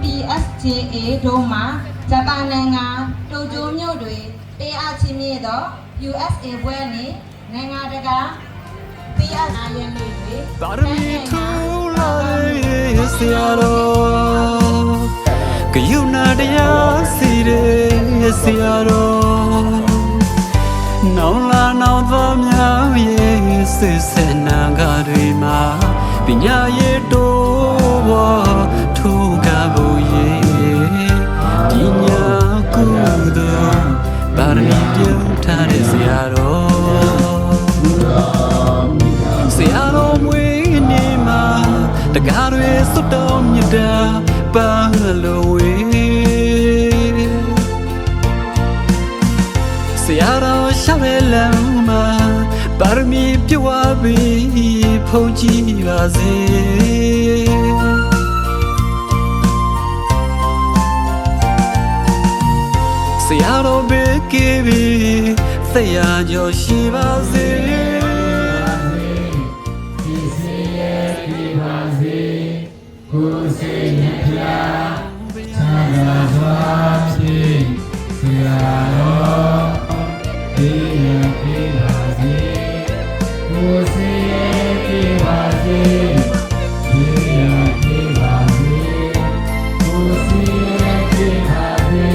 PSJA တို့မှာဂျပန်နိုင်ငံတိုကျိုမြို့တွင်ပေးအပ်ခြင်းမြင့်သော USA ဘွဲ့နှင့်နိုင်ငံတကာပေးအပ်နိုင်ရမည်တွင်ပါရမီထူလာရဲ့ဆရာတော်ကယူနာတရားစီရဲ့ဆရာတော်နောင်လာနောင်သောမြောင်ရဲ့စစ်စနာကတွေမှာပညာရေးတို့ဘောထူကဖို့ရဲ့ပညာကုသိုလ်ပါရမီပြုထားတဲ့ဆရာတော်ဆရာတော်မွေးနေမှာတကားတွေစွတ်တော်မြတ်တာပါလို့ဝေးဆရာတော်ရှောက်တဲ့လမ်းမှာပါရမီပြုဝါပြီးဖုန်ကြည့်ပါစေဆရာတော်ဘေးကီဘီသိရကြောရှိပါစေဒီစေရဲ့ဒီပါစေကိုယ်စိတ်နဲ့ဖျားချမ်းသာစွာဖြင့်ဆရာတော်ဒီရဒီပါစေကိုယ်စိတ်ရဲ့ဒီပါစေဒီရဒီပါစေကိုယ်စိတ်ရဲ့ဒီပါစေ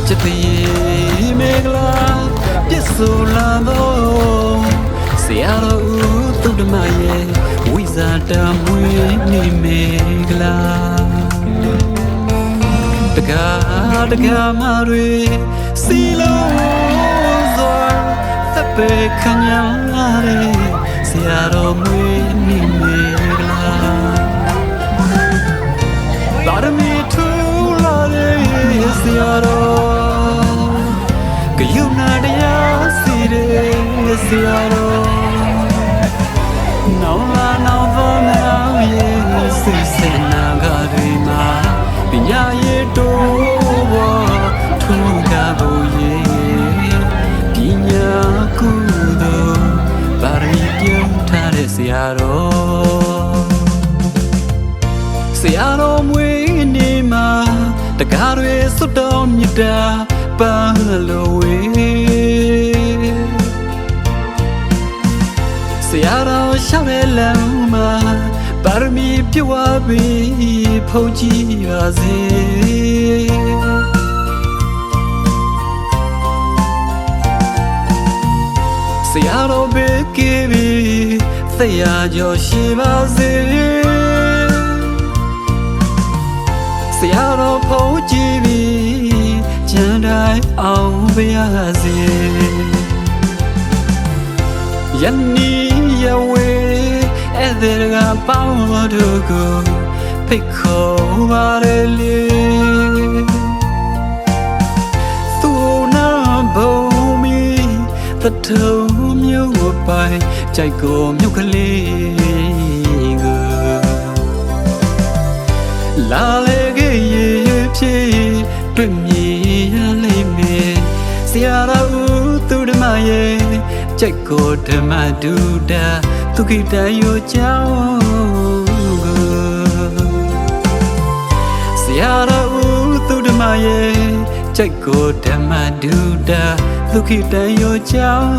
ချစ်တဲ့မေဂလာပြစ်ဆိုလာတော့ဆရာတော်ဦးသူဓမ္မရဲ့ဝိဇာတမွေးနေမေဂလာတကားမတွေစီလုံးစွာသက်ပေခညာလာတဲ့ဆရာတော်မွေးနေမေဂလာပါရမီထူလာတဲ့ဆရာတော်ကယူနာတရားစီတဲ့ဆရာတော်နောင်လာနောင်သောမြောင်ရဲ့စိတ်စနာကတွေမှာပညာရေးတို့ဘောထူကဖို့ရဲ့ပညာကုသိုလ်ပါရမီပြုထားတဲ့ဆရာတော်ဆရာတော်မွေးနေမှာတကားတွေစွတ်တော်မြတ်တာပါလို့ဝေးဆရာတော်ရှောက်တဲ့လမ်းမှာပါရမီပြုဝါပြီးဖုန်ကြည့်ပါစေဆရာတော်ဘေးကီဘီသိရကြောရှိပါစေဆရာတော်ဖုန်ကြည့်ပြီးချမ်းတိုင်းအောင်ပါစေယနေ့ယဝေဧည့်သည်ကပေါင်းတို့ကိုဖိတ်ခေါ်ပါလေသူနာဘုံမီတထုံမြို့ပိုင်ကြိုက်ကိုမြို့ကလေးကိုလာလေခဲ့ရဖြ တွေ့မြင်ရလိမ့်မယ်ဆရာတော်သူဓမ္မရဲ့ကြိုက်ကိုဓမ္မဒုတာသူခိတယောကြောင့်ဆရာတော်သူဓမ္မရဲ့ကြိုက်ကိုဓမ္မဒုတာသူခိတယောကြောင့်